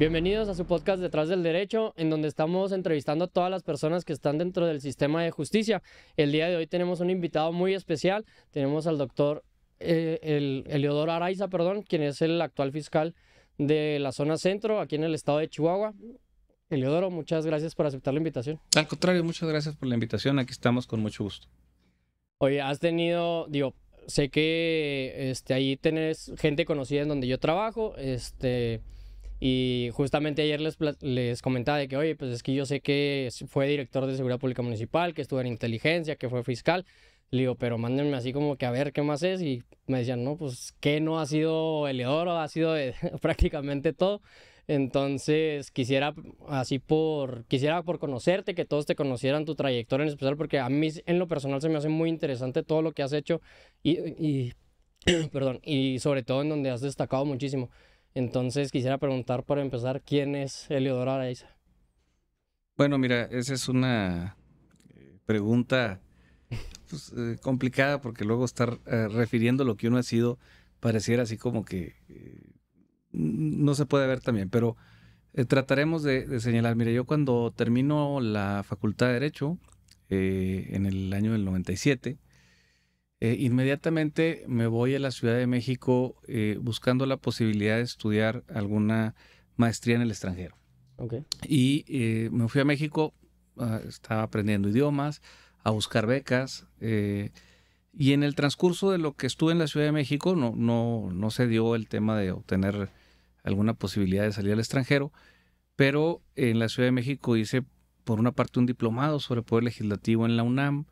Bienvenidos a su podcast Detrás del Derecho, en donde estamos entrevistando a todas las personas que están dentro del sistema de justicia. El día de hoy tenemos un invitado muy especial. Tenemos al doctor Eliodoro Araiza, quien es el actual fiscal de la zona centro, aquí en el estado de Chihuahua. Eliodoro, muchas gracias por aceptar la invitación. Al contrario, muchas gracias por la invitación. Aquí estamos con mucho gusto. Oye, has tenido, sé que ahí tenés gente conocida en donde yo trabajo, y justamente ayer les comentaba de que, oye, pues es que yo sé que fue director de Seguridad Pública Municipal, que estuvo en inteligencia, que fue fiscal. Le digo, pero mándenme así como que a ver qué más es. Y me decían, no, pues que no ha sido Eliodoro, ha sido de prácticamente todo. Entonces quisiera por conocerte, que todos te conocieran tu trayectoria en especial, porque a mí en lo personal se me hace muy interesante todo lo que has hecho y perdón, y sobre todo en donde has destacado muchísimo. Entonces quisiera preguntar para empezar, ¿quién es Eliodoro Araiza? Bueno, mira, esa es una pregunta pues, complicada porque luego estar refiriendo lo que uno ha sido pareciera así como que no se puede ver también, pero trataremos de señalar. Mira, yo cuando termino la Facultad de Derecho en el año del 97, inmediatamente me voy a la Ciudad de México buscando la posibilidad de estudiar alguna maestría en el extranjero. Okay. Y me fui a México, estaba aprendiendo idiomas, a buscar becas. Y en el transcurso de lo que estuve en la Ciudad de México, no se dio el tema de obtener alguna posibilidad de salir al extranjero, pero en la Ciudad de México hice, por una parte, un diplomado sobre Poder Legislativo en la UNAM,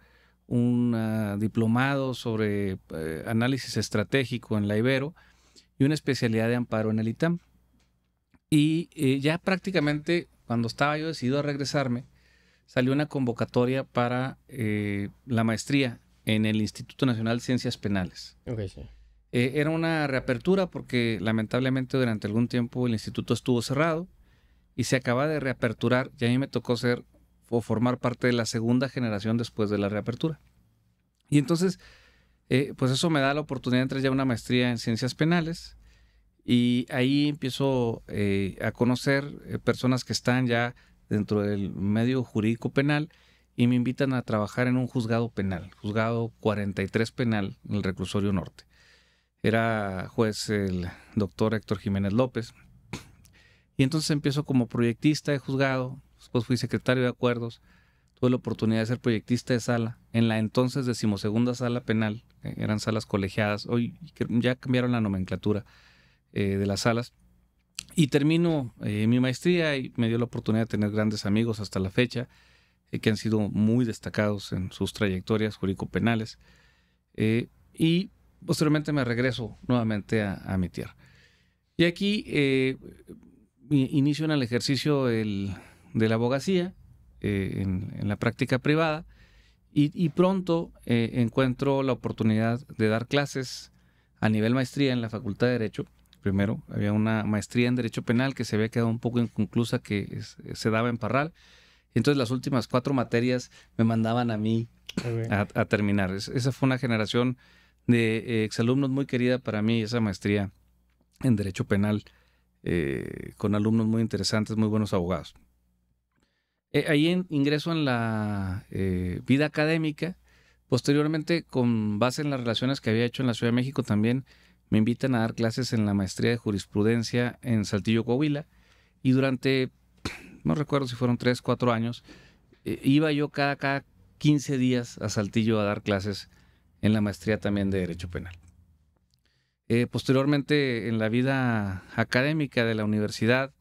un diplomado sobre análisis estratégico en la Ibero y una especialidad de amparo en el ITAM. Y ya prácticamente cuando estaba yo decidido a regresarme, salió una convocatoria para la maestría en el Instituto Nacional de Ciencias Penales. Okay, sí. Era una reapertura porque lamentablemente durante algún tiempo el instituto estuvo cerrado y se acaba de reaperturar y a mí me tocó ser o formar parte de la segunda generación después de la reapertura. Y entonces, pues eso me da la oportunidad de entrar ya a una maestría en ciencias penales y ahí empiezo a conocer personas que están ya dentro del medio jurídico penal y me invitan a trabajar en un juzgado penal, juzgado 43 penal en el Reclusorio Norte. Era juez el doctor Héctor Jiménez López. Y entonces empiezo como proyectista de juzgado, después fui secretario de acuerdos, tuve la oportunidad de ser proyectista de sala en la entonces 12ª sala penal, eran salas colegiadas, hoy ya cambiaron la nomenclatura de las salas, y termino mi maestría y me dio la oportunidad de tener grandes amigos hasta la fecha, que han sido muy destacados en sus trayectorias jurídico-penales, y posteriormente me regreso nuevamente a mi tierra. Y aquí inicio en el ejercicio de la abogacía en la práctica privada y pronto encuentro la oportunidad de dar clases a nivel maestría en la Facultad de Derecho. Primero había una maestría en Derecho Penal que se había quedado un poco inconclusa, que se daba en Parral. Entonces las últimas 4 materias me mandaban a mí a terminar. Esa fue una generación de exalumnos muy querida para mí, esa maestría en Derecho Penal, con alumnos muy interesantes, muy buenos abogados. Ahí ingreso en la vida académica. Posteriormente, con base en las relaciones que había hecho en la Ciudad de México, también me invitan a dar clases en la maestría de jurisprudencia en Saltillo, Coahuila. Y durante, no recuerdo si fueron 3, 4 años, iba yo cada 15 días a Saltillo a dar clases en la maestría también de Derecho Penal. Posteriormente, en la vida académica de la universidad,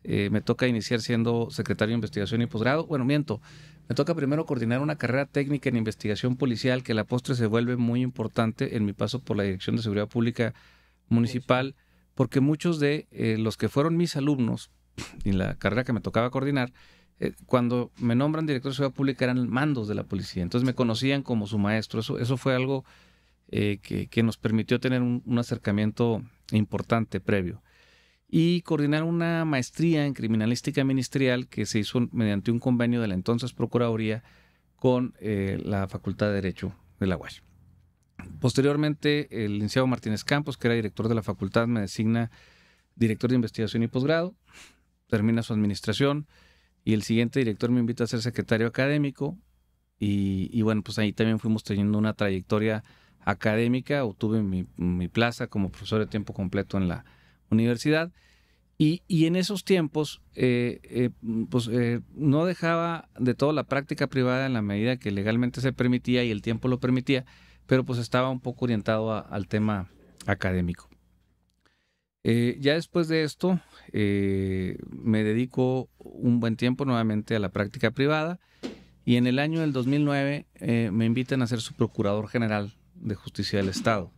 me toca iniciar siendo secretario de investigación y posgrado. Bueno, miento. Me toca primero coordinar una carrera técnica en investigación policial que a la postre se vuelve muy importante en mi paso por la Dirección de Seguridad Pública Municipal, porque muchos de los que fueron mis alumnos en la carrera que me tocaba coordinar, cuando me nombran director de Seguridad Pública eran mandos de la policía. Entonces me conocían como su maestro. Eso fue algo que nos permitió tener un acercamiento importante previo. Y coordinar una maestría en criminalística ministerial que se hizo mediante un convenio de la entonces Procuraduría con la Facultad de Derecho de la UASH. Posteriormente, el licenciado Martínez Campos, que era director de la facultad, me designa director de investigación y posgrado. termina su administración y el siguiente director me invita a ser secretario académico y bueno, pues ahí también fuimos teniendo una trayectoria académica, obtuve mi plaza como profesor de tiempo completo en la universidad y en esos tiempos no dejaba de todo la práctica privada en la medida que legalmente se permitía y el tiempo lo permitía, pero pues estaba un poco orientado al tema académico. Ya después de esto, me dedico un buen tiempo nuevamente a la práctica privada y en el año del 2009 me invitan a ser su procurador general de justicia del Estado.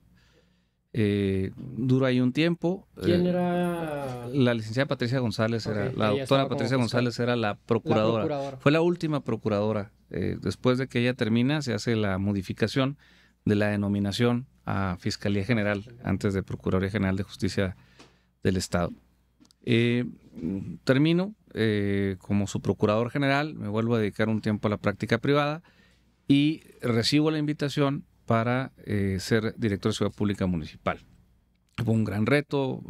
Duro ahí un tiempo. ¿Quién era? La licenciada Patricia González Ok, era, la ella doctora estaba como Patricia fiscal. González era la La procuradora. procuradora. Fue la última procuradora. Después de que ella termina, se hace la modificación de la denominación a Fiscalía General, antes de Procuraduría General de Justicia del Estado. Termino como su procurador general, me vuelvo a dedicar un tiempo a la práctica privada y recibo la invitación para ser director de Seguridad Pública Municipal. Fue un gran reto.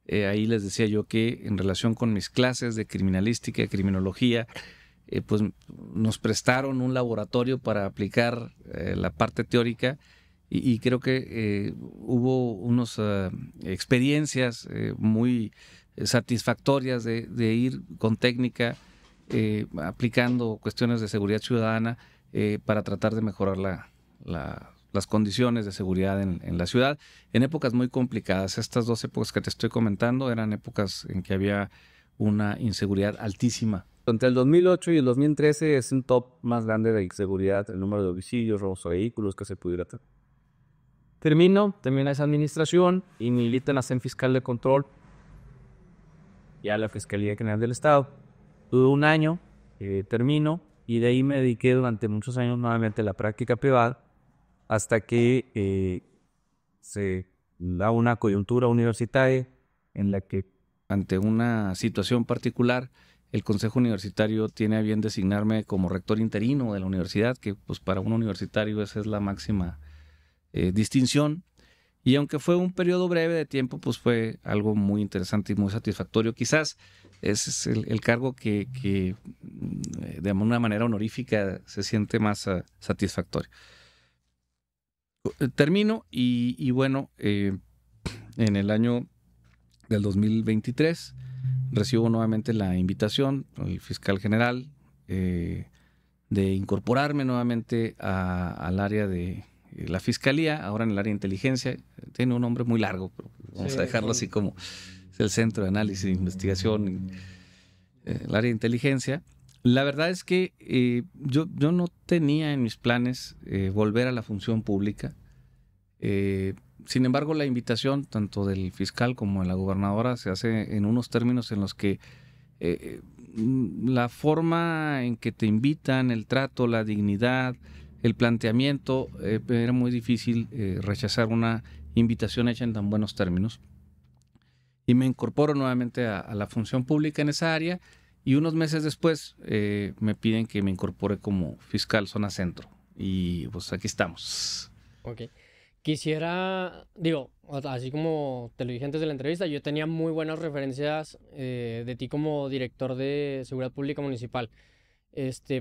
Ahí les decía yo que en relación con mis clases de criminalística y criminología, pues nos prestaron un laboratorio para aplicar la parte teórica y creo que hubo unas experiencias muy satisfactorias de ir con técnica aplicando cuestiones de seguridad ciudadana para tratar de mejorar las condiciones de seguridad en la ciudad en épocas muy complicadas. Estas 2 épocas que te estoy comentando eran épocas en que había una inseguridad altísima. Entre el 2008 y el 2013 es un top más grande de inseguridad, el número de homicidios, robos a vehículos que se pudiera tener. Termina esa administración y me invitan a ser fiscal de control ya a la Fiscalía General del Estado. Tuve un año, termino, y de ahí me dediqué durante muchos años nuevamente a la práctica privada hasta que se da una coyuntura universitaria en la que ante una situación particular, el Consejo Universitario tiene a bien designarme como rector interino de la universidad, que pues para un universitario esa es la máxima distinción. Y aunque fue un periodo breve de tiempo, pues fue algo muy interesante y muy satisfactorio. Quizás ese es el cargo que de una manera honorífica se siente más satisfactorio. Termino y bueno, en el año del 2023 recibo nuevamente la invitación del fiscal general de incorporarme nuevamente al área de la fiscalía, ahora en el área de inteligencia. Tiene un nombre muy largo, pero vamos a dejarlo así como es el Centro de Análisis e Investigación, el área de inteligencia. La verdad es que yo no tenía en mis planes volver a la función pública. Sin embargo, la invitación tanto del fiscal como de la gobernadora se hace en unos términos en los que la forma en que te invitan, el trato, la dignidad, el planteamiento, era muy difícil rechazar una invitación hecha en tan buenos términos. Y me incorporo nuevamente a la función pública en esa área y unos meses después me piden que me incorpore como fiscal zona centro. Y pues aquí estamos. Ok. Quisiera, digo, así como te lo dije antes de la entrevista, yo tenía muy buenas referencias de ti como director de Seguridad Pública Municipal.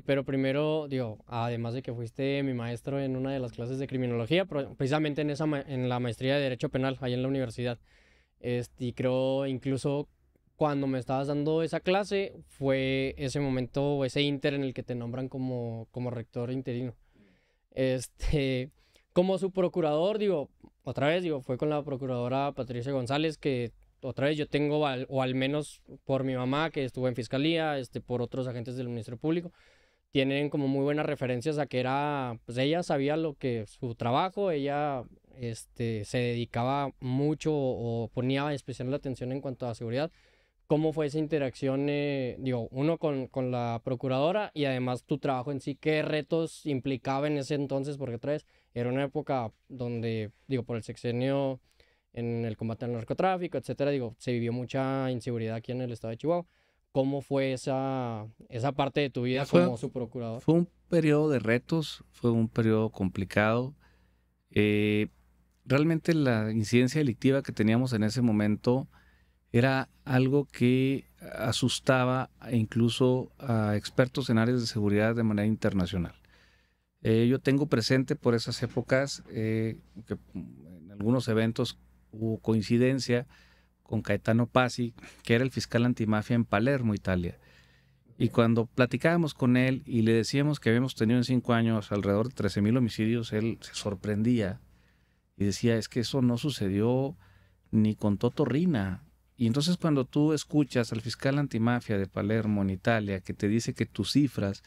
Pero primero, digo, además de que fuiste mi maestro en una de las clases de criminología, precisamente en la maestría de Derecho Penal, ahí en la universidad. Y creo incluso cuando me estabas dando esa clase, fue ese momento, ese inter en el que te nombran como rector interino. Como su procurador, digo, otra vez, digo, fue con la procuradora Patricia González, que otra vez yo tengo, o al menos por mi mamá, que estuvo en fiscalía, por otros agentes del Ministerio Público, tienen como muy buenas referencias a que era, pues ella sabía lo que su trabajo, ella, se dedicaba mucho o ponía especial atención en cuanto a seguridad. ¿Cómo fue esa interacción, digo, uno con la procuradora y además tu trabajo en sí? ¿Qué retos implicaba en ese entonces? Porque otra vez era una época donde, digo, por el sexenio en el combate al narcotráfico, etcétera, digo, se vivió mucha inseguridad aquí en el estado de Chihuahua. ¿Cómo fue esa parte de tu vida como su procurador? Fue un periodo de retos, fue un periodo complicado. Realmente la incidencia delictiva que teníamos en ese momento era algo que asustaba incluso a expertos en áreas de seguridad de manera internacional. Yo tengo presente por esas épocas que en algunos eventos hubo coincidencia con Gaetano Pasi, que era el fiscal antimafia en Palermo, Italia. Y cuando platicábamos con él y le decíamos que habíamos tenido en 5 años alrededor de 13,000 homicidios, él se sorprendía y decía, es que eso no sucedió ni con Toto Rina. Y entonces cuando tú escuchas al fiscal antimafia de Palermo en Italia que te dice que tus cifras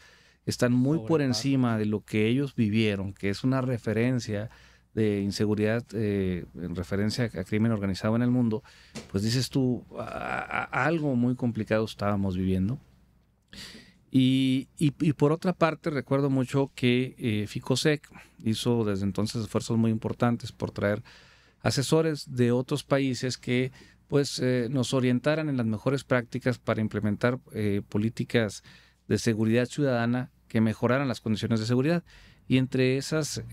están muy por encima de lo que ellos vivieron, que es una referencia de inseguridad en referencia a crimen organizado en el mundo, pues dices tú, algo muy complicado estábamos viviendo. Y por otra parte, recuerdo mucho que Ficosec hizo desde entonces esfuerzos muy importantes por traer asesores de otros países que pues nos orientaran en las mejores prácticas para implementar políticas de seguridad ciudadana que mejoraran las condiciones de seguridad. Y entre esas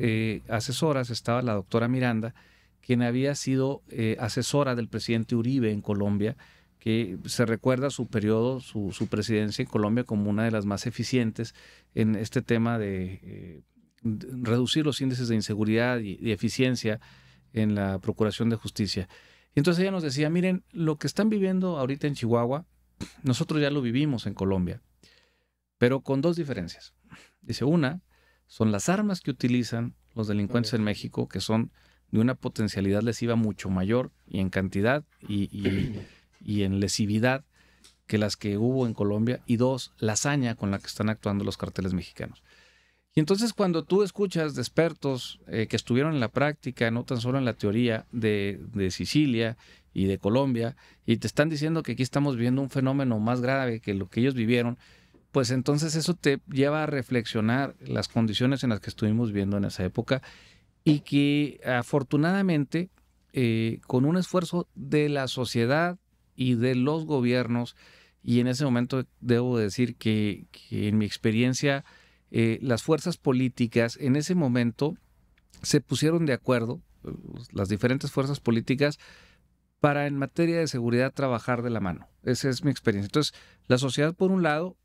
asesoras estaba la doctora Miranda, quien había sido asesora del presidente Uribe en Colombia, que se recuerda su periodo, su presidencia en Colombia como una de las más eficientes en este tema de reducir los índices de inseguridad y eficiencia en la procuración de justicia. Y entonces ella nos decía, miren, lo que están viviendo ahorita en Chihuahua, nosotros ya lo vivimos en Colombia, pero con 2 diferencias. Dice, una, son las armas que utilizan los delincuentes en México, que son de una potencialidad lesiva mucho mayor y en cantidad y en lesividad que las que hubo en Colombia. Y 2, la hazaña con la que están actuando los carteles mexicanos. Y entonces cuando tú escuchas de expertos que estuvieron en la práctica, no tan solo en la teoría de Sicilia y de Colombia, y te están diciendo que aquí estamos viviendo un fenómeno más grave que lo que ellos vivieron, pues entonces eso te lleva a reflexionar las condiciones en las que estuvimos viviendo en esa época y que afortunadamente con un esfuerzo de la sociedad y de los gobiernos, y en ese momento debo decir que en mi experiencia las fuerzas políticas en ese momento se pusieron de acuerdo, las diferentes fuerzas políticas, para en materia de seguridad trabajar de la mano. Esa es mi experiencia. Entonces, la sociedad por un lado,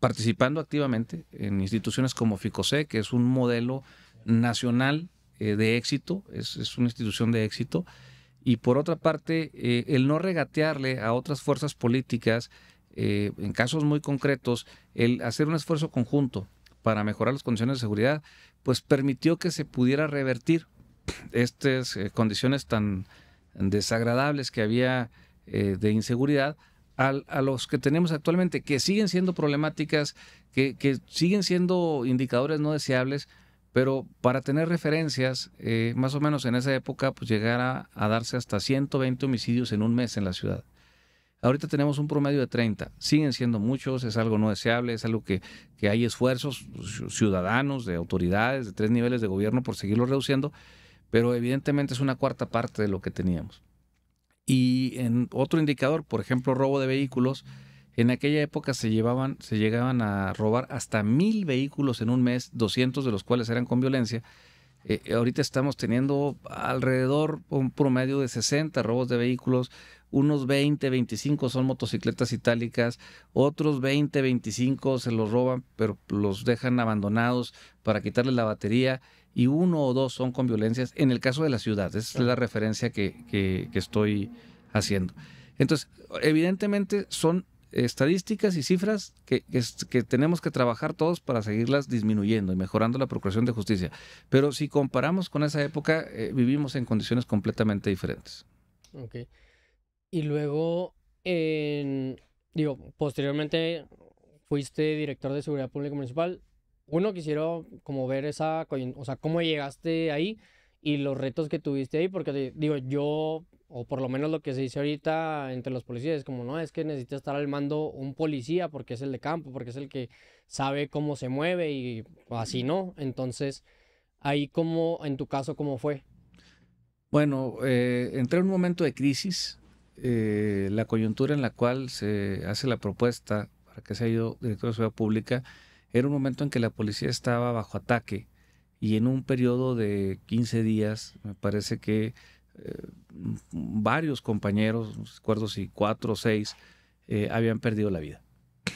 participando activamente en instituciones como Ficosec, que es un modelo nacional de éxito, es una institución de éxito, y por otra parte, el no regatearle a otras fuerzas políticas, en casos muy concretos, el hacer un esfuerzo conjunto para mejorar las condiciones de seguridad, pues permitió que se pudiera revertir estas condiciones tan desagradables que había de inseguridad a los que tenemos actualmente, que siguen siendo problemáticas, que siguen siendo indicadores no deseables, pero para tener referencias, más o menos en esa época, pues llegara a darse hasta 120 homicidios en un mes en la ciudad. Ahorita tenemos un promedio de 30. Siguen siendo muchos, es algo no deseable, es algo que hay esfuerzos ciudadanos, de autoridades, de 3 niveles de gobierno por seguirlo reduciendo, pero evidentemente es una cuarta parte de lo que teníamos. Y en otro indicador, por ejemplo, robo de vehículos, en aquella época se llegaban a robar hasta 1,000 vehículos en un mes, 200 de los cuales eran con violencia. Ahorita estamos teniendo alrededor un promedio de 60 robos de vehículos, unos 20, 25 son motocicletas itálicas, otros 20, 25 se los roban, pero los dejan abandonados para quitarles la batería, y 1 o 2 son con violencias, en el caso de la ciudad. Esa es la referencia que estoy haciendo. Entonces, evidentemente son estadísticas y cifras que tenemos que trabajar todos para seguirlas disminuyendo y mejorando la procuración de justicia. Pero si comparamos con esa época, vivimos en condiciones completamente diferentes. Ok. Y luego, posteriormente fuiste director de Seguridad Pública Municipal. Uno, quisiera como ver o sea, cómo llegaste ahí y los retos que tuviste ahí, porque yo, o por lo menos lo que se dice ahorita entre los policías, es como, no, es que necesita estar al mando un policía porque es el de campo, porque es el que sabe cómo se mueve y así, ¿no? Entonces, ahí en tu caso, ¿cómo fue? Bueno, entré en un momento de crisis. La coyuntura en la cual se hace la propuesta para que sea yo director de Seguridad Pública era un momento en que la policía estaba bajo ataque, y en un periodo de 15 días me parece que varios compañeros, no recuerdo si 4 o 6, habían perdido la vida.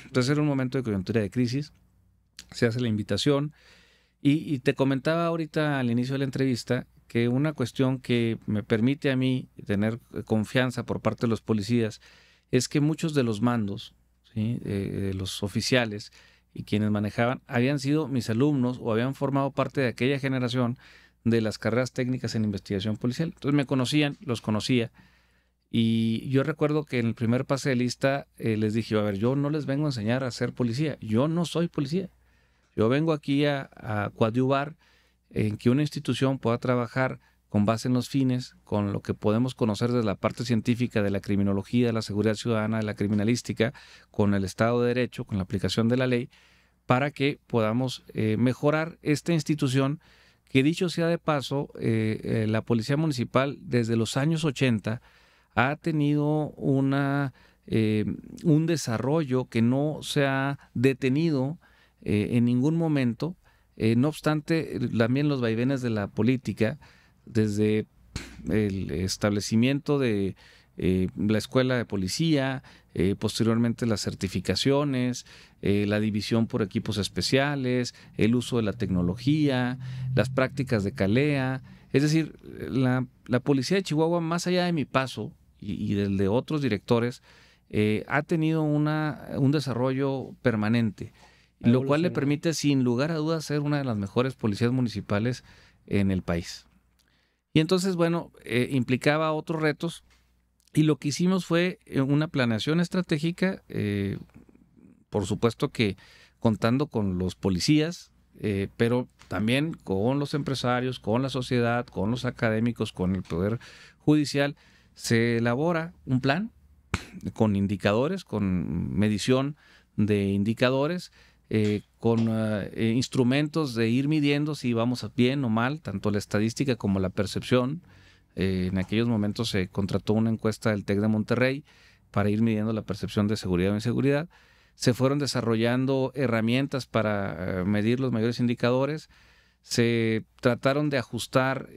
Entonces era un momento de coyuntura de crisis, se hace la invitación y te comentaba ahorita al inicio de la entrevista que una cuestión que me permite a mí tener confianza por parte de los policías es que muchos de los mandos, ¿sí?, los oficiales y quienes manejaban habían sido mis alumnos o habían formado parte de aquella generación de las carreras técnicas en investigación policial. Entonces me conocían, los conocía. Y yo recuerdo que en el primer pase de lista les dije, a ver, yo no les vengo a enseñar a ser policía, yo no soy policía. Yo vengo aquí a coadyuvar en que una institución pueda trabajar con base en los fines, con lo que podemos conocer desde la parte científica de la criminología, de la seguridad ciudadana, de la criminalística, con el Estado de Derecho, con la aplicación de la ley, para que podamos mejorar esta institución que, dicho sea de paso, la Policía Municipal desde los años 80 ha tenido un desarrollo que no se ha detenido en ningún momento. No obstante, también los vaivenes de la política, desde el establecimiento de la escuela de policía, posteriormente las certificaciones, la división por equipos especiales, el uso de la tecnología, las prácticas de calea. Es decir, la policía de Chihuahua, más allá de mi paso y del de otros directores, ha tenido un desarrollo permanente, lo cual le permite sin lugar a dudas ser una de las mejores policías municipales en el país. Y entonces, bueno, implicaba otros retos y lo que hicimos fue una planeación estratégica, por supuesto que contando con los policías, pero también con los empresarios, con la sociedad, con los académicos, con el Poder Judicial. Se elabora un plan con indicadores, con medición de indicadores, con instrumentos de ir midiendo si vamos bien o mal, tanto la estadística como la percepción. En aquellos momentos se contrató una encuesta del TEC de Monterrey para ir midiendo la percepción de seguridad o inseguridad. Se fueron desarrollando herramientas para medir los mayores indicadores. Se trataron de ajustar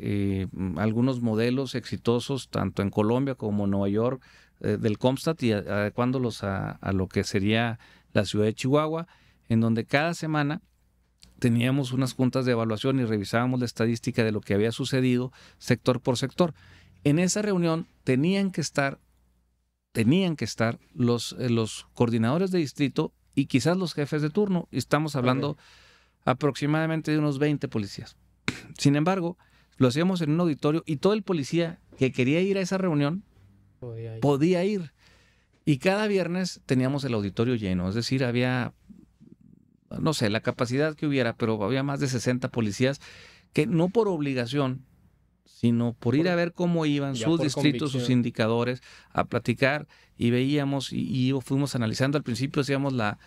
algunos modelos exitosos, tanto en Colombia como en Nueva York, del Comstat, y adecuándolos a lo que sería la ciudad de Chihuahua, en donde cada semana teníamos unas juntas de evaluación y revisábamos la estadística de lo que había sucedido sector por sector. En esa reunión tenían que estar los coordinadores de distrito y quizás los jefes de turno. Estamos hablando aproximadamente de unos 20 policías. Sin embargo, lo hacíamos en un auditorio y todo el policía que quería ir a esa reunión podía ir. Y cada viernes teníamos el auditorio lleno, es decir, había, no sé, la capacidad que hubiera, pero había más de 60 policías que no por obligación, sino por ir a ver cómo iban sus distritos, sus indicadores, a platicar, y veíamos y fuimos analizando. Al principio hacíamos la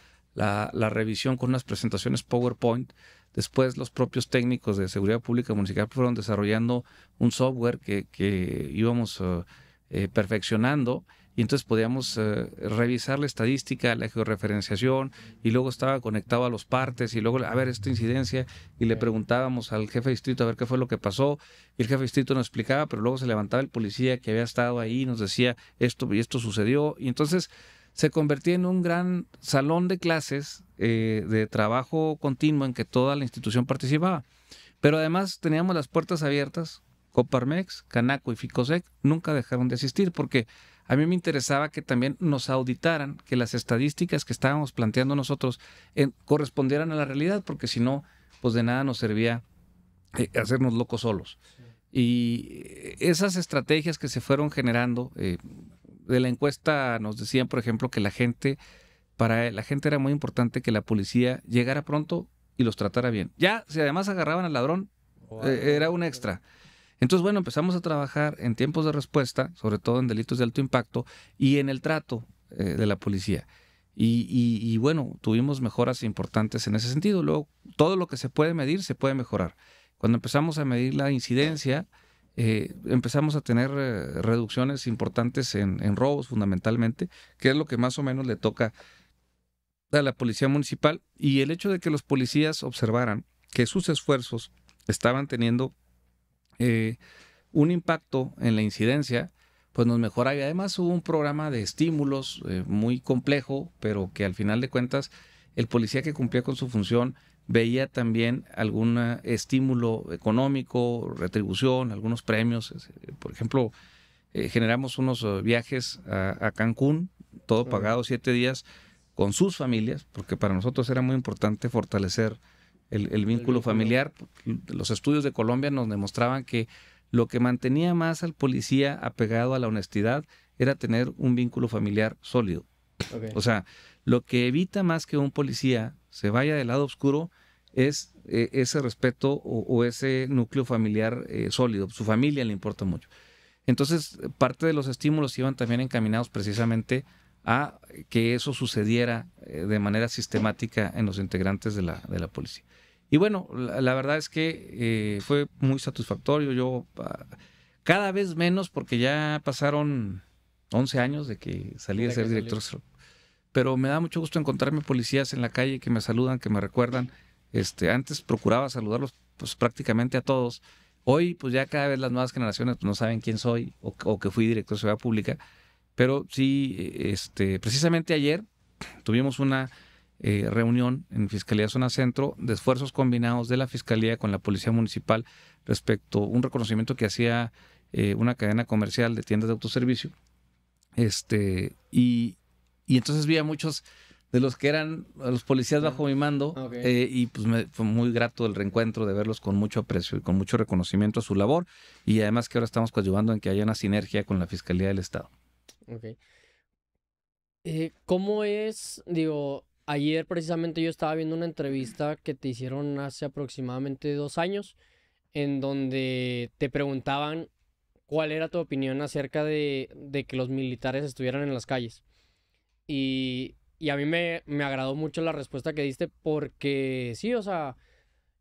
revisión con unas presentaciones PowerPoint. Después los propios técnicos de seguridad pública municipal fueron desarrollando un software que íbamos perfeccionando, y entonces podíamos revisar la estadística, la georreferenciación, y luego estaba conectado a los partes, y luego a ver esta incidencia, y le preguntábamos al jefe de distrito a ver qué fue lo que pasó, y el jefe de distrito nos explicaba, pero luego se levantaba el policía que había estado ahí y nos decía esto y esto sucedió, y entonces se convertía en un gran salón de clases de trabajo continuo en que toda la institución participaba. Pero además teníamos las puertas abiertas. Coparmex, Canaco y Ficosec nunca dejaron de asistir, porque a mí me interesaba que también nos auditaran, que las estadísticas que estábamos planteando nosotros correspondieran a la realidad, porque si no, pues de nada nos servía hacernos locos solos. Sí. Y esas estrategias que se fueron generando, de la encuesta nos decían, por ejemplo, que para la gente era muy importante que la policía llegara pronto y los tratara bien. Ya, si además agarraban al ladrón, era un extra. Entonces, bueno, empezamos a trabajar en tiempos de respuesta, sobre todo en delitos de alto impacto y en el trato de la policía. Y bueno, tuvimos mejoras importantes en ese sentido. Luego, todo lo que se puede medir, se puede mejorar. Cuando empezamos a medir la incidencia, empezamos a tener reducciones importantes en robos, fundamentalmente, que es lo que más o menos le toca a la policía municipal. Y el hecho de que los policías observaran que sus esfuerzos estaban teniendo un impacto en la incidencia, pues nos mejora. Y además hubo un programa de estímulos muy complejo, pero que al final de cuentas el policía que cumplía con su función veía también algún estímulo económico, retribución, algunos premios. Por ejemplo, generamos unos viajes a Cancún, todo pagado, 7 días, con sus familias, porque para nosotros era muy importante fortalecer el vínculo familiar. Los estudios de Colombia nos demostraban que lo que mantenía más al policía apegado a la honestidad era tener un vínculo familiar sólido. Okay. O sea, lo que evita más que un policía se vaya del lado oscuro es ese respeto o ese núcleo familiar sólido. Su familia le importa mucho. Entonces, parte de los estímulos iban también encaminados precisamente a que eso sucediera de manera sistemática en los integrantes de la policía. Y bueno, la verdad es que fue muy satisfactorio. Yo cada vez menos, porque ya pasaron 11 años de que salí de ser director. Pero me da mucho gusto encontrarme policías en la calle que me saludan, que me recuerdan. Antes procuraba saludarlos pues prácticamente a todos. Hoy pues ya cada vez las nuevas generaciones no saben quién soy o que fui director de Seguridad Pública. Pero sí, precisamente ayer tuvimos una reunión en Fiscalía Zona Centro de esfuerzos combinados de la Fiscalía con la Policía Municipal respecto a un reconocimiento que hacía una cadena comercial de tiendas de autoservicio. Y entonces vi a muchos de los que eran los policías bajo mi mando, y pues fue muy grato el reencuentro de verlos con mucho aprecio y con mucho reconocimiento a su labor, y además que ahora estamos coadyuvando en que haya una sinergia con la Fiscalía del Estado. Okay. ¿Cómo es? Digo, ayer precisamente yo estaba viendo una entrevista que te hicieron hace aproximadamente 2 años, en donde te preguntaban cuál era tu opinión acerca de que los militares estuvieran en las calles. Y a mí me agradó mucho la respuesta que diste, porque sí, o sea,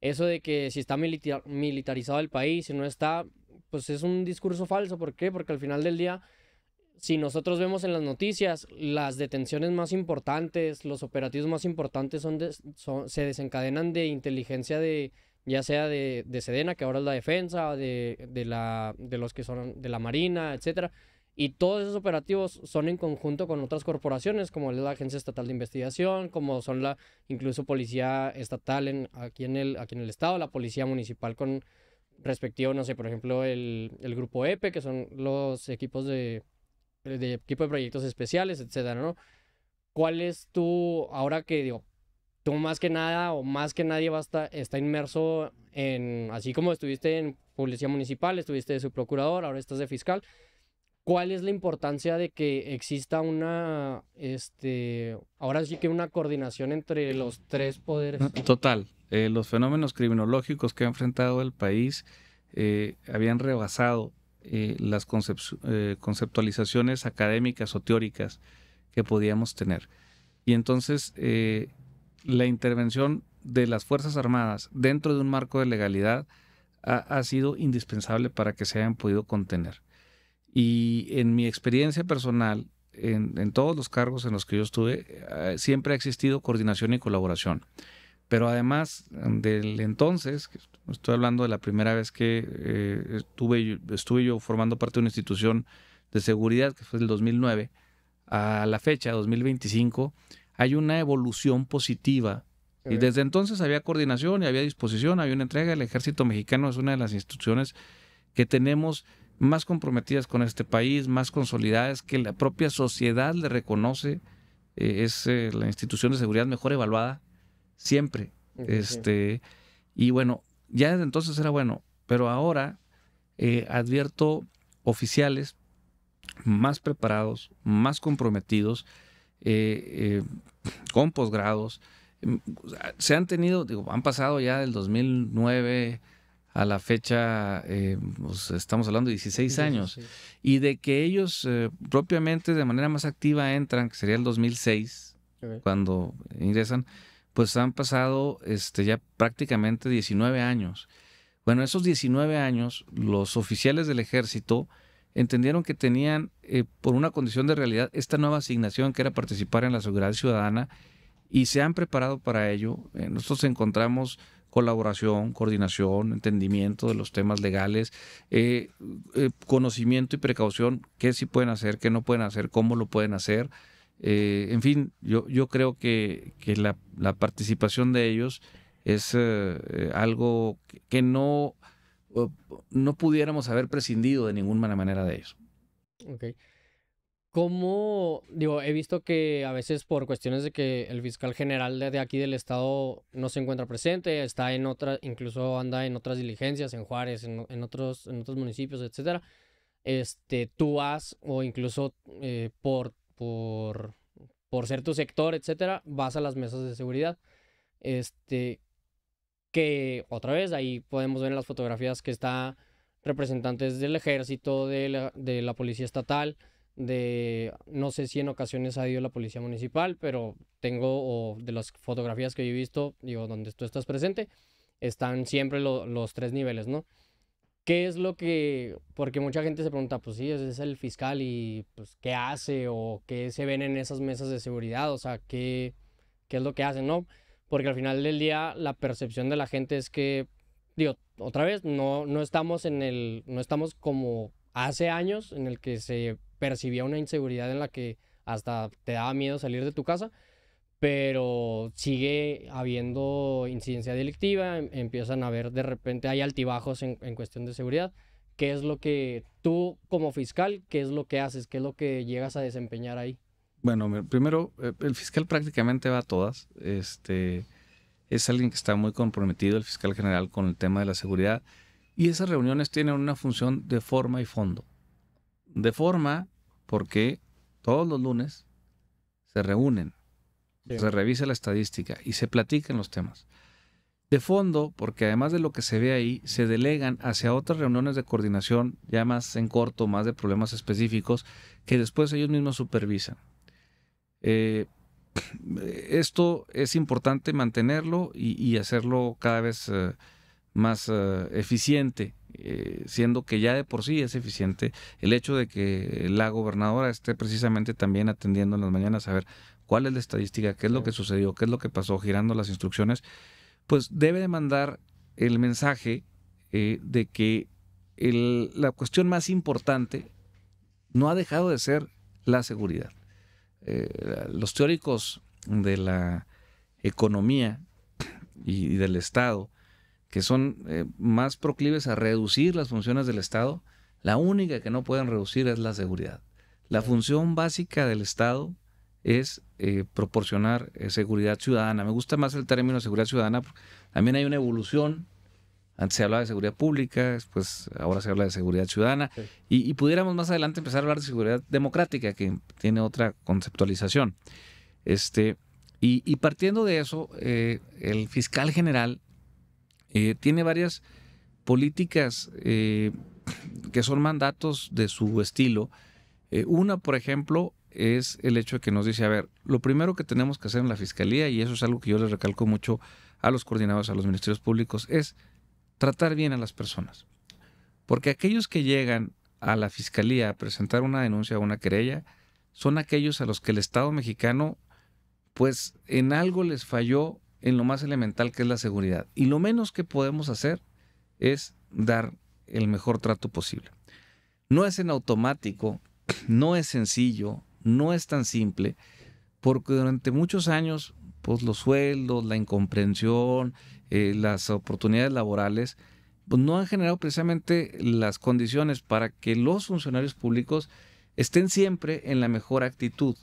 eso de que si está militarizado el país, si no está, pues es un discurso falso. ¿Por qué? Porque al final del día, si nosotros vemos en las noticias, las detenciones más importantes, los operativos más importantes se desencadenan de inteligencia ya sea de Sedena, que ahora es la defensa, de los que son de la Marina, etcétera. Y todos esos operativos son en conjunto con otras corporaciones, como es la Agencia Estatal de Investigación, como son incluso Policía Estatal aquí en el Estado, la Policía Municipal con respectivo, no sé, por ejemplo, el Grupo EPE, que son los equipos de equipo de proyectos especiales, etcétera, ¿no? ¿Cuál es ahora que digo, tú más que nada o más que nadie está inmerso así como estuviste en Policía Municipal, estuviste de subprocurador, ahora estás de fiscal? ¿Cuál es la importancia de que exista ahora sí que una coordinación entre los 3 poderes? Total. Los fenómenos criminológicos que ha enfrentado el país habían rebasado las conceptualizaciones académicas o teóricas que podíamos tener. Y entonces la intervención de las Fuerzas Armadas dentro de un marco de legalidad ha sido indispensable para que se hayan podido contener. Y en mi experiencia personal, en todos los cargos en los que yo estuve, siempre ha existido coordinación y colaboración. Pero además del entonces, estoy hablando de la primera vez que estuve yo formando parte de una institución de seguridad, que fue del 2009, a la fecha, 2025, hay una evolución positiva. Okay. Y desde entonces había coordinación y había disposición, había una entrega. El Ejército Mexicano es una de las instituciones que tenemos más comprometidas con este país, más consolidadas, que la propia sociedad le reconoce. Es la institución de seguridad mejor evaluada siempre. Okay. Y bueno, ya desde entonces era bueno, pero ahora advierto oficiales más preparados, más comprometidos, con posgrados. Se han tenido, han pasado ya del 2009 a la fecha, pues estamos hablando de 16 años, sí. Y de que ellos propiamente de manera más activa entran, que sería el 2006, okay, cuando ingresan, pues han pasado ya prácticamente 19 años. Bueno, esos 19 años, los oficiales del Ejército entendieron que tenían, por una condición de realidad, esta nueva asignación que era participar en la seguridad ciudadana, y se han preparado para ello. Nosotros encontramos colaboración, coordinación, entendimiento de los temas legales, conocimiento y precaución, qué sí pueden hacer, qué no pueden hacer, cómo lo pueden hacer. En fin, yo creo que la participación de ellos es algo que no pudiéramos haber prescindido de ninguna manera de ellos. Ok. ¿Cómo, digo, he visto que a veces por cuestiones de que el fiscal general de aquí del estado no se encuentra presente, está en otra, incluso anda en otras diligencias, en Juárez, en otros municipios, etcétera, tú vas, o incluso por ser tu sector, etcétera, vas a las mesas de seguridad, que otra vez ahí podemos ver en las fotografías que está representantes del ejército, de la policía estatal, no sé si en ocasiones ha ido la policía municipal, pero o de las fotografías que yo he visto, digo, donde tú estás presente, están siempre los tres niveles, ¿no? ¿Qué es lo que, porque mucha gente se pregunta, pues sí, ese es el fiscal y pues qué hace o qué se ven en esas mesas de seguridad, o sea, qué es lo que hacen, ¿no? Porque al final del día la percepción de la gente es que, digo, otra vez, no estamos no estamos como hace años en el que se percibía una inseguridad en la que hasta te daba miedo salir de tu casa, pero sigue habiendo incidencia delictiva, empiezan a haber de repente, hay altibajos en cuestión de seguridad. ¿Qué es lo que tú como fiscal, qué es lo que haces, qué es lo que llegas a desempeñar ahí? Bueno, primero, el fiscal prácticamente va a todas. Es alguien que está muy comprometido, el fiscal general, con el tema de la seguridad. Y esas reuniones tienen una función de forma y fondo. De forma, porque todos los lunes se reúnen, sí, se revisa la estadística y se platican los temas. De fondo, porque además de lo que se ve ahí, se delegan hacia otras reuniones de coordinación, ya más en corto, más de problemas específicos, que después ellos mismos supervisan. Esto es importante mantenerlo y hacerlo cada vez más eficiente, siendo que ya de por sí es eficiente el hecho de que la gobernadora esté precisamente también atendiendo en las mañanas a ver cuál es la estadística, qué es lo que sucedió, qué es lo que pasó, girando las instrucciones, pues debe de mandar el mensaje de que la cuestión más importante no ha dejado de ser la seguridad. Los teóricos de la economía y del Estado, que son más proclives a reducir las funciones del Estado, la única que no pueden reducir es la seguridad. La función básica del Estado es proporcionar seguridad ciudadana. Me gusta más el término seguridad ciudadana, porque también hay una evolución. Antes se hablaba de seguridad pública, después ahora se habla de seguridad ciudadana, sí. Y pudiéramos más adelante empezar a hablar de seguridad democrática, que tiene otra conceptualización. Y partiendo de eso, el fiscal general tiene varias políticas que son mandatos de su estilo. Una, por ejemplo, es el hecho de que nos dice, a ver, lo primero que tenemos que hacer en la fiscalía, y eso es algo que yo les recalco mucho a los coordinadores, a los ministerios públicos, es tratar bien a las personas. Porque aquellos que llegan a la fiscalía a presentar una denuncia o una querella son aquellos a los que el Estado mexicano, pues en algo les falló en lo más elemental, que es la seguridad. Y lo menos que podemos hacer es dar el mejor trato posible. No es en automático, no es sencillo, no es tan simple, porque durante muchos años, pues los sueldos, la incomprensión, las oportunidades laborales, pues no han generado precisamente las condiciones para que los funcionarios públicos estén siempre en la mejor actitud.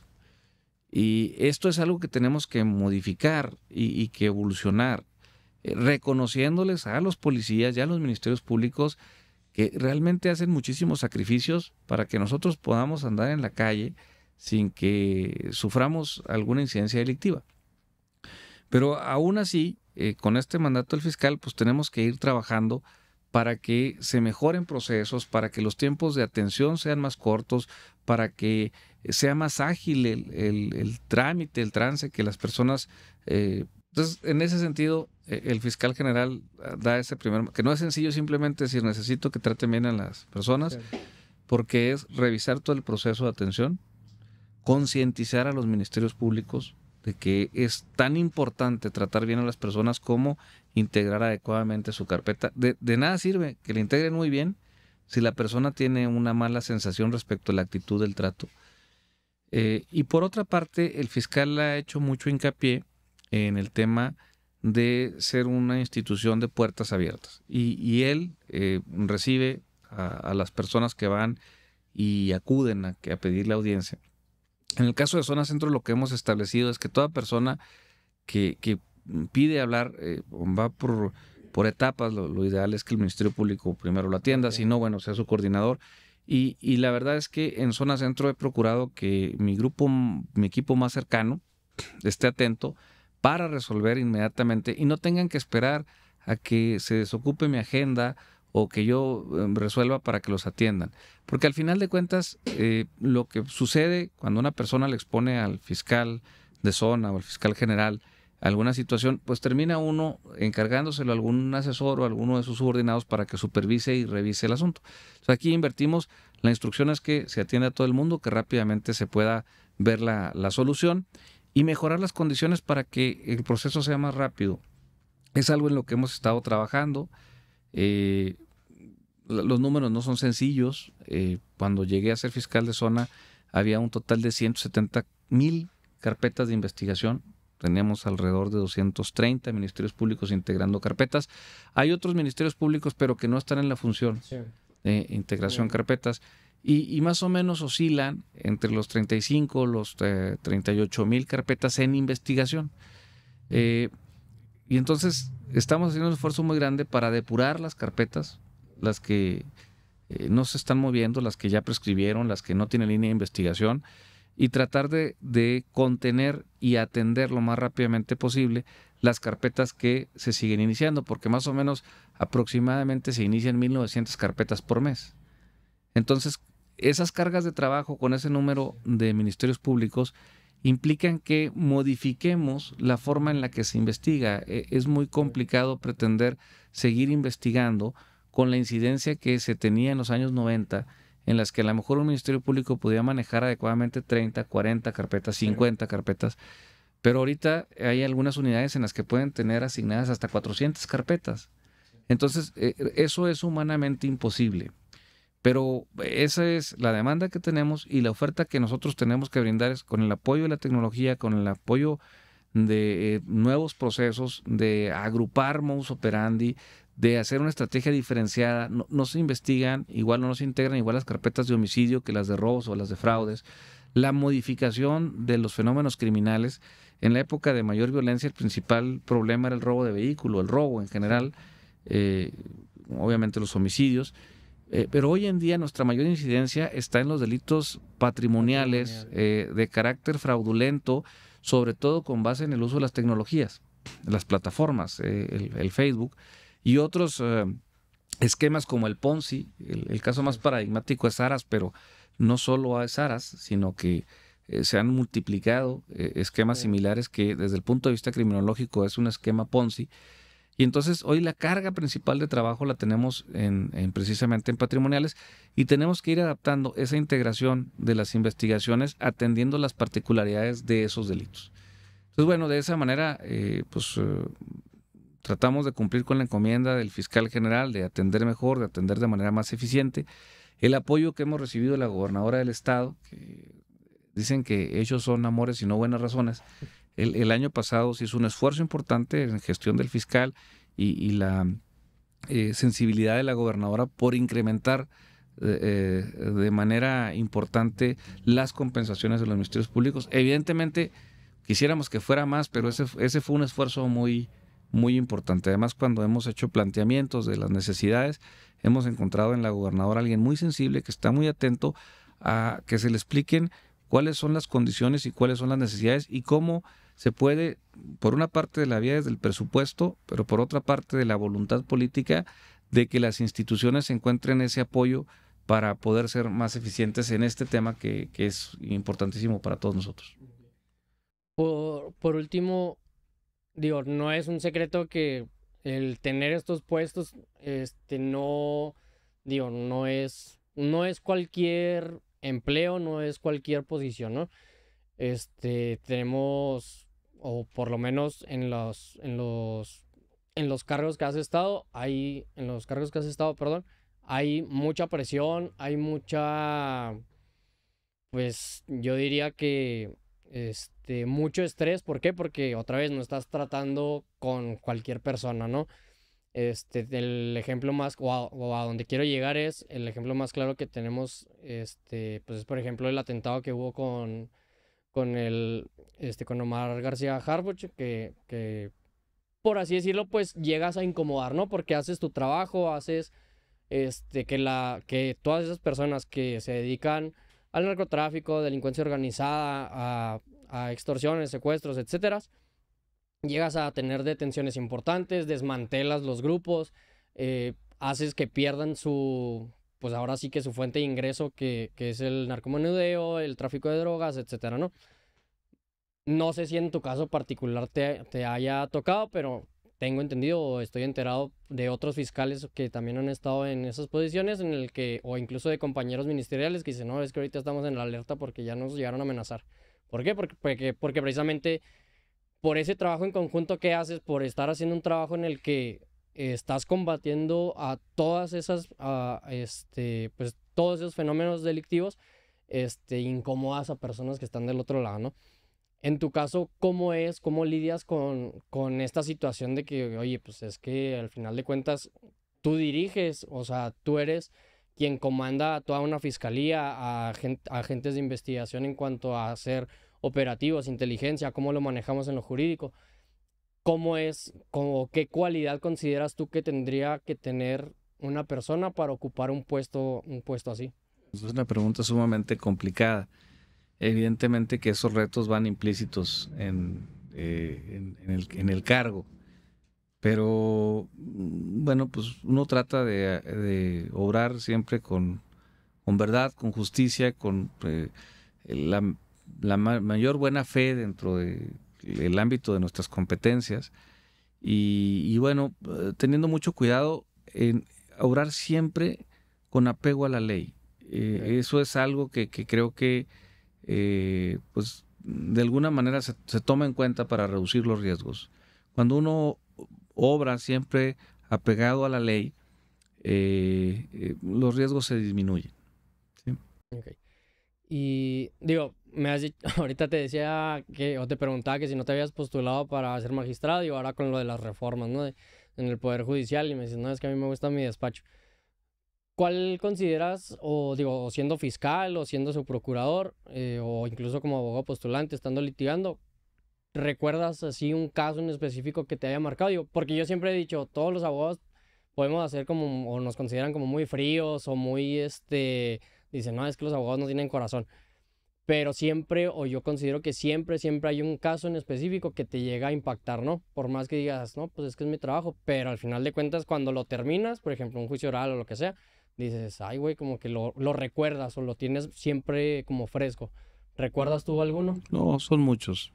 Y esto es algo que tenemos que modificar y que evolucionar, reconociéndoles a los policías y a los ministerios públicos que realmente hacen muchísimos sacrificios para que nosotros podamos andar en la calle sin que suframos alguna incidencia delictiva. Pero aún así, con este mandato del fiscal, pues tenemos que ir trabajando para que se mejoren procesos, para que los tiempos de atención sean más cortos, para que sea más ágil el trámite, el trance, que las personas... entonces, en ese sentido, el fiscal general da ese primer... que no es sencillo simplemente decir, necesito que traten bien a las personas, sí, porque es revisar todo el proceso de atención, concientizar a los ministerios públicos, de que es tan importante tratar bien a las personas como integrar adecuadamente su carpeta. De nada sirve que le integren muy bien si la persona tiene una mala sensación respecto a la actitud del trato. Y por otra parte, el fiscal ha hecho mucho hincapié en el tema de ser una institución de puertas abiertas. Y él recibe a las personas que van y acuden a pedir la audiencia. En el caso de Zona Centro, lo que hemos establecido es que toda persona que pide hablar va por etapas. Lo ideal es que el Ministerio Público primero lo atienda, si no, bueno, sea su coordinador. Y la verdad es que en Zona Centro he procurado que mi equipo más cercano esté atento para resolver inmediatamente y no tengan que esperar a que se desocupe mi agenda o que yo resuelva para que los atiendan. Porque al final de cuentas, lo que sucede cuando una persona le expone al fiscal de zona o al fiscal general alguna situación, pues termina uno encargándoselo a algún asesor o a alguno de sus subordinados para que supervise y revise el asunto. Entonces aquí invertimos, la instrucción es que se atienda a todo el mundo, que rápidamente se pueda ver la solución y mejorar las condiciones para que el proceso sea más rápido. Es algo en lo que hemos estado trabajando. Los números no son sencillos. Cuando llegué a ser fiscal de zona había un total de 170,000 carpetas de investigación. Teníamos alrededor de 230 ministerios públicos integrando carpetas. Hay otros ministerios públicos, pero que no están en la función de integración carpetas. Y más o menos oscilan entre los 35, los 38,000 carpetas en investigación. Y entonces estamos haciendo un esfuerzo muy grande para depurar las carpetas, las que no se están moviendo, las que ya prescribieron, las que no tienen línea de investigación, y tratar de contener y atender lo más rápidamente posible las carpetas que se siguen iniciando, porque más o menos aproximadamente se inician 1,900 carpetas por mes. Entonces, esas cargas de trabajo con ese número de ministerios públicos implican que modifiquemos la forma en la que se investiga. Es muy complicado pretender seguir investigando con la incidencia que se tenía en los años 90, en las que a lo mejor un ministerio público podía manejar adecuadamente 30, 40 carpetas, 50 carpetas, pero ahorita hay algunas unidades en las que pueden tener asignadas hasta 400 carpetas. Entonces, eso es humanamente imposible. Pero esa es la demanda que tenemos y la oferta que nosotros tenemos que brindar es con el apoyo de la tecnología, con el apoyo de nuevos procesos, de agrupar modus operandi, de hacer una estrategia diferenciada. No se investigan, igual no se integran igual las carpetas de homicidio que las de robos o las de fraudes. La modificación de los fenómenos criminales. En la época de mayor violencia, el principal problema era el robo de vehículo, el robo en general, obviamente los homicidios. Pero hoy en día nuestra mayor incidencia está en los delitos patrimoniales de carácter fraudulento, sobre todo con base en el uso de las tecnologías, las plataformas, el Facebook y otros esquemas como el Ponzi. El caso más paradigmático es Aras, pero no solo es Aras, sino que se han multiplicado esquemas similares que desde el punto de vista criminológico es un esquema Ponzi. Y entonces hoy la carga principal de trabajo la tenemos precisamente en patrimoniales y tenemos que ir adaptando esa integración de las investigaciones atendiendo las particularidades de esos delitos. Entonces, bueno, de esa manera tratamos de cumplir con la encomienda del fiscal general de atender mejor, de atender de manera más eficiente. El apoyo que hemos recibido de la gobernadora del estado, que dicen que ellos son amores y no buenas razones. El año pasado se hizo un esfuerzo importante en gestión del fiscal y la sensibilidad de la gobernadora por incrementar de manera importante las compensaciones de los ministerios públicos. Evidentemente quisiéramos que fuera más, pero ese fue un esfuerzo muy, muy importante. Además, cuando hemos hecho planteamientos de las necesidades, hemos encontrado en la gobernadora alguien muy sensible que está muy atento a que se le expliquen cuáles son las condiciones y cuáles son las necesidades y cómo se puede, por una parte de la vía desde el presupuesto, pero por otra parte de la voluntad política de que las instituciones encuentren ese apoyo para poder ser más eficientes en este tema que es importantísimo para todos nosotros. Por último, digo, no es un secreto que el tener estos puestos, no es cualquier empleo, no es cualquier posición, ¿no? Tenemos o por lo menos en los cargos que has estado, perdón, hay mucha presión, hay mucha, pues yo diría que mucho estrés. ¿Por qué? Porque otra vez no estás tratando con cualquier persona, ¿no? El ejemplo más, o a donde quiero llegar es, el ejemplo más claro que tenemos, pues es por ejemplo el atentado que hubo con Omar García Harfuch, que por así decirlo, pues llegas a incomodar, ¿no? Porque haces tu trabajo, haces que todas esas personas que se dedican al narcotráfico, delincuencia organizada, a extorsiones, secuestros, etcétera, llegas a tener detenciones importantes, desmantelas los grupos, haces que pierdan pues ahora sí que su fuente de ingreso, que es el narcomenudeo, el tráfico de drogas, etcétera, ¿no? No sé si en tu caso particular te haya tocado, pero tengo entendido o estoy enterado de otros fiscales que también han estado en esas posiciones o incluso de compañeros ministeriales que dicen, no, es que ahorita estamos en la alerta porque ya nos llegaron a amenazar. ¿Por qué? Porque precisamente por ese trabajo en conjunto que haces, por estar haciendo un trabajo en el que estás combatiendo a todas esas, pues todos esos fenómenos delictivos, incomodas a personas que están del otro lado, ¿no? En tu caso, ¿cómo lidias con esta situación de que, oye, pues es que al final de cuentas tú diriges, o sea, tú eres quien comanda a toda una fiscalía, a agentes de investigación en cuanto a hacer operativos, inteligencia, cómo lo manejamos en lo jurídico? ¿Qué cualidad consideras tú que tendría que tener una persona para ocupar un puesto así? Es una pregunta sumamente complicada. Evidentemente que esos retos van implícitos en el cargo, pero bueno, pues uno trata de obrar siempre con verdad, con justicia, con la mayor buena fe dentro del ámbito de nuestras competencias y bueno, teniendo mucho cuidado en obrar siempre con apego a la ley. Eso es algo que creo que pues de alguna manera se toma en cuenta para reducir los riesgos. Cuando uno obra siempre apegado a la ley, los riesgos se disminuyen. ¿Sí? Okay. Y digo, ahorita te decía o te preguntaba que si no te habías postulado para ser magistrado y ahora con lo de las reformas, ¿no? En el Poder Judicial, y me dices, no, es que a mí me gusta mi despacho. ¿Cuál consideras, o siendo fiscal, o siendo su procurador, o incluso como abogado postulante, estando litigando, recuerdas así un caso en específico que te haya marcado? Digo, porque yo siempre he dicho, todos los abogados podemos hacer o nos consideran como muy fríos, o muy, dicen, no, es que los abogados no tienen corazón. Pero siempre, o yo considero que siempre hay un caso en específico que te llega a impactar, ¿no? Por más que digas, no, pues es que es mi trabajo, pero al final de cuentas, cuando lo terminas, por ejemplo, un juicio oral o lo que sea, dices, ay, güey, como que lo recuerdas o lo tienes siempre como fresco. ¿Recuerdas tú alguno? No, son muchos.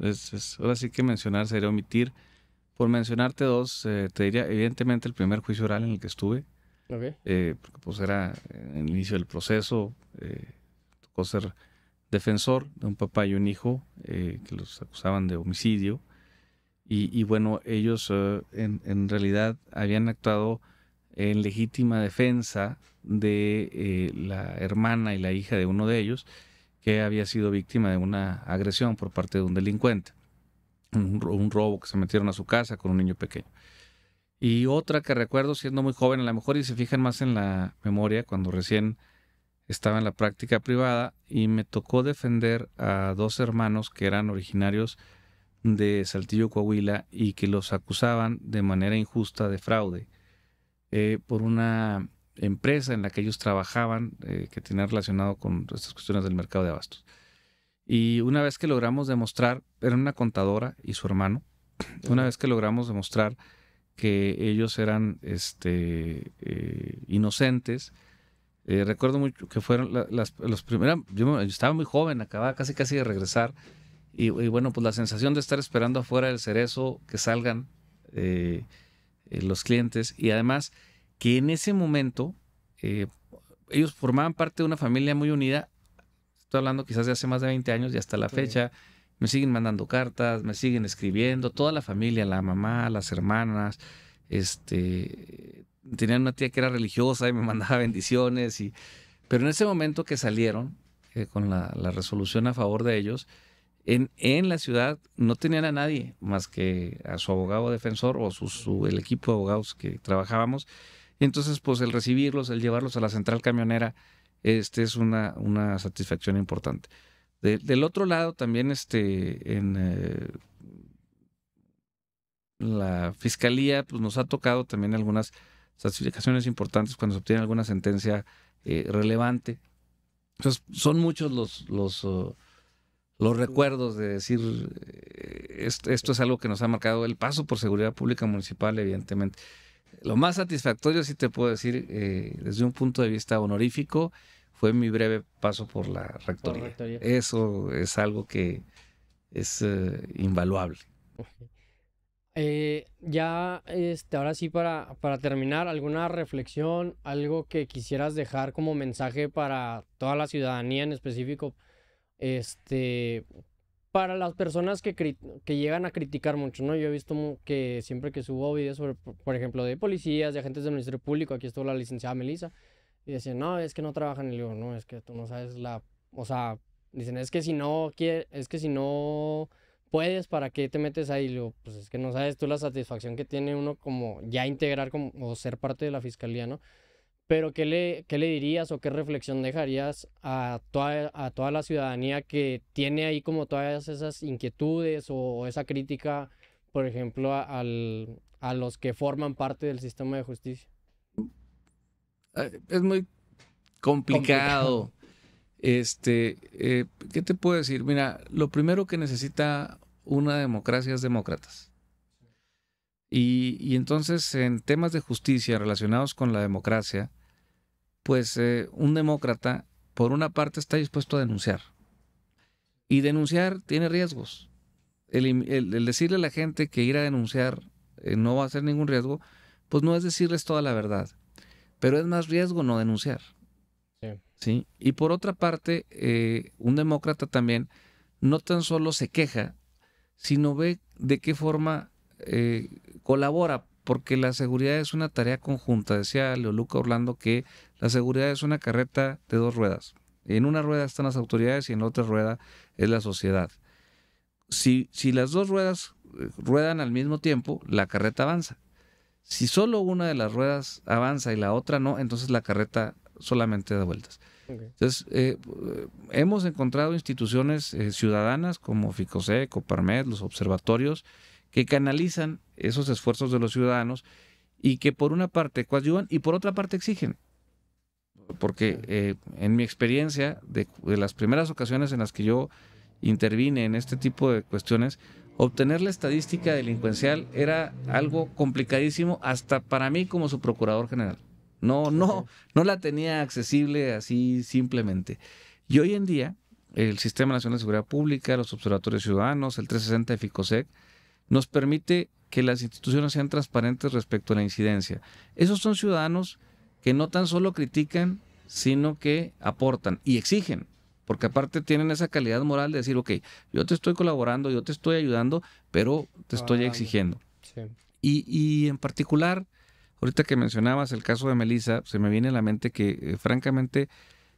Ahora sí que mencionar sería omitir. Por mencionarte dos, te diría, evidentemente, el primer juicio oral en el que estuve, Okay. porque pues era en el inicio del proceso, tocó ser defensor de un papá y un hijo que los acusaban de homicidio. Y bueno, ellos en realidad habían actuado en legítima defensa de la hermana y la hija de uno de ellos, que había sido víctima de una agresión por parte de un delincuente, un robo que se metieron a su casa con un niño pequeño. Y otra que recuerdo siendo muy joven, a lo mejor y se fijan más en la memoria, cuando recién estaba en la práctica privada y me tocó defender a dos hermanos que eran originarios de Saltillo, Coahuila, y que los acusaban de manera injusta de fraude por una empresa en la que ellos trabajaban que tenía relacionado con estas cuestiones del mercado de abastos. Y una vez que logramos demostrar, era una contadora y su hermano, una vez que logramos demostrar que ellos eran inocentes, recuerdo mucho que fueron los primeros, yo estaba muy joven, acababa casi de regresar, y bueno, pues la sensación de estar esperando afuera del Cerezo que salgan los clientes, y además que en ese momento ellos formaban parte de una familia muy unida. Estoy hablando quizás de hace más de 20 años y hasta la fecha me siguen mandando cartas, me siguen escribiendo, toda la familia, la mamá, las hermanas, tenían una tía que era religiosa y me mandaba bendiciones, pero en ese momento que salieron con la resolución a favor de ellos, en la ciudad no tenían a nadie más que a su abogado defensor o el equipo de abogados que trabajábamos. Y entonces, pues el recibirlos, el llevarlos a la central camionera, es una satisfacción importante. Del otro lado, también en la fiscalía, pues nos ha tocado también algunas satisfacciones importantes cuando se obtiene alguna sentencia relevante. Entonces, son muchos los recuerdos de decir, esto es algo que nos ha marcado el paso por seguridad pública municipal, evidentemente. Lo más satisfactorio, sí te puedo decir, desde un punto de vista honorífico, fue mi breve paso por la rectoría. Eso es algo que es invaluable. Ya, ahora sí, para terminar, ¿alguna reflexión, algo que quisieras dejar como mensaje para toda la ciudadanía en específico? Para las personas que llegan a criticar mucho, ¿no? Yo he visto que siempre que subo videos sobre, por ejemplo, de policías, de agentes del Ministerio Público, aquí estuvo la licenciada Melissa, y decían, no, es que no trabajan, y le digo, no, es que tú no sabes o sea, dicen, es que si no puedes, ¿para qué te metes ahí? Y le digo, pues es que no sabes tú la satisfacción que tiene uno como ya integrar o ser parte de la fiscalía, ¿no? Pero ¿qué le dirías o qué reflexión dejarías a toda la ciudadanía que tiene ahí como todas esas inquietudes o esa crítica, por ejemplo, a los que forman parte del sistema de justicia? Es muy complicado. ¿Qué te puedo decir? Mira, lo primero que necesita una democracia es demócratas. Y entonces, en temas de justicia relacionados con la democracia, pues un demócrata, por una parte, está dispuesto a denunciar. Y denunciar tiene riesgos. El decirle a la gente que ir a denunciar no va a ser ningún riesgo, pues no es decirles toda la verdad. Pero es más riesgo no denunciar. ¿Sí? Y por otra parte, un demócrata también no tan solo se queja, sino ve de qué forma colabora, porque la seguridad es una tarea conjunta. Decía Leoluca Orlando que la seguridad es una carreta de 2 ruedas. En una rueda están las autoridades y en la otra rueda es la sociedad. Si las 2 ruedas ruedan al mismo tiempo, la carreta avanza. Si solo una de las ruedas avanza y la otra no, entonces la carreta solamente da vueltas. Okay. Entonces, hemos encontrado instituciones ciudadanas como Ficosec, Coparmex, los observatorios, que canalizan esos esfuerzos de los ciudadanos y que por una parte coadyuvan y por otra parte exigen. Porque en mi experiencia, de las primeras ocasiones en las que yo intervine en este tipo de cuestiones, obtener la estadística delincuencial era algo complicadísimo hasta para mí como su procurador general. No la tenía accesible así simplemente. Y hoy en día, el Sistema Nacional de Seguridad Pública, los observatorios ciudadanos, el 360 de Ficosec, nos permite que las instituciones sean transparentes respecto a la incidencia. Esos son ciudadanos que no tan solo critican, sino que aportan y exigen. Porque aparte tienen esa calidad moral de decir, ok, yo te estoy colaborando, yo te estoy ayudando, pero te estoy exigiendo. Sí. Y en particular, ahorita que mencionabas el caso de Melissa, se me viene a la mente que, francamente,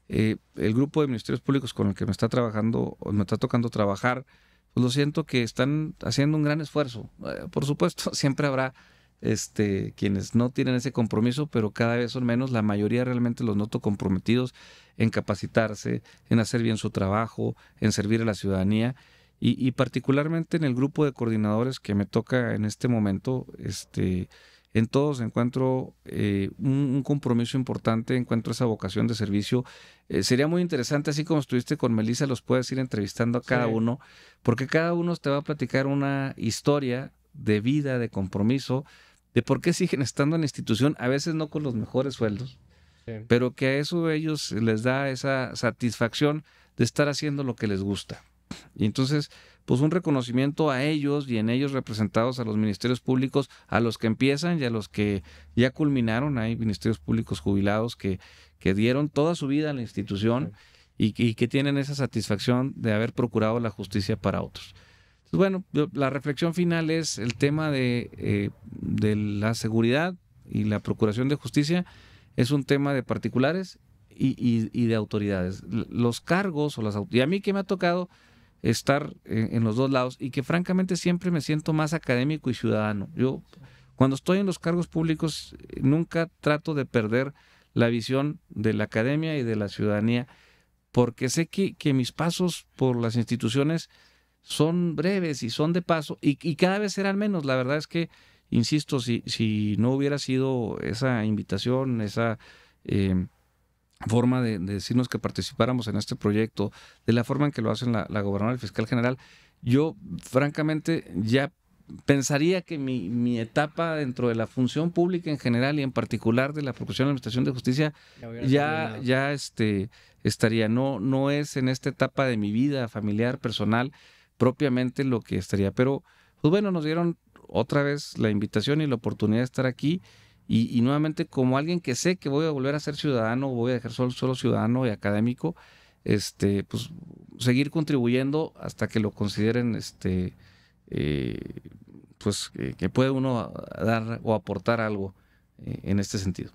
el grupo de ministerios públicos con el que me está tocando trabajar, pues lo siento que están haciendo un gran esfuerzo. Por supuesto, siempre habrá quienes no tienen ese compromiso, pero cada vez son menos. La mayoría realmente los noto comprometidos en capacitarse, en hacer bien su trabajo, en servir a la ciudadanía y particularmente en el grupo de coordinadores que me toca en este momento, en todos encuentro un compromiso importante, encuentro esa vocación de servicio. Sería muy interesante, así como estuviste con Melissa, los puedes ir entrevistando a cada uno, porque cada uno te va a platicar una historia de vida, de compromiso, de por qué siguen estando en la institución, a veces no con los mejores sueldos, pero que a eso a ellos les da esa satisfacción de estar haciendo lo que les gusta. Y entonces, pues un reconocimiento a ellos y en ellos representados a los ministerios públicos, a los que empiezan y a los que ya culminaron. Hay ministerios públicos jubilados que dieron toda su vida a la institución y que tienen esa satisfacción de haber procurado la justicia para otros. Entonces, bueno, la reflexión final es el tema de la seguridad y la procuración de justicia es un tema de particulares y de autoridades. Los cargos y a mí que me ha tocado estar en los dos lados y que francamente siempre me siento más académico y ciudadano. Yo cuando estoy en los cargos públicos nunca trato de perder la visión de la academia y de la ciudadanía porque sé que mis pasos por las instituciones son breves y son de paso y cada vez serán menos. La verdad es que, insisto, si no hubiera sido esa invitación, esa forma de decirnos que participáramos en este proyecto, de la forma en que lo hacen la gobernadora y el fiscal general, yo francamente ya pensaría que mi etapa dentro de la función pública en general y en particular de la Procuración y Administración de Justicia ya estaría. No es en esta etapa de mi vida familiar, personal, propiamente lo que estaría. Pero, pues bueno, nos dieron otra vez la invitación y la oportunidad de estar aquí. Y nuevamente, como alguien que sé que voy a volver a ser ciudadano, voy a dejar solo ciudadano y académico, pues seguir contribuyendo hasta que lo consideren, pues que puede uno dar o aportar algo en este sentido.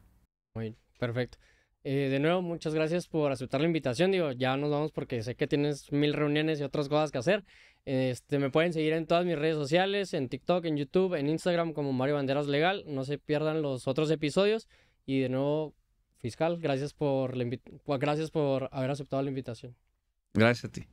Muy bien, perfecto. De nuevo, muchas gracias por aceptar la invitación. Digo, ya nos vamos porque sé que tienes 1000 reuniones y otras cosas que hacer. Me pueden seguir en todas mis redes sociales, en TikTok, en YouTube, en Instagram como Mario Banderas Legal. No se pierdan los otros episodios. Y de nuevo, fiscal, gracias por haber aceptado la invitación. Gracias a ti.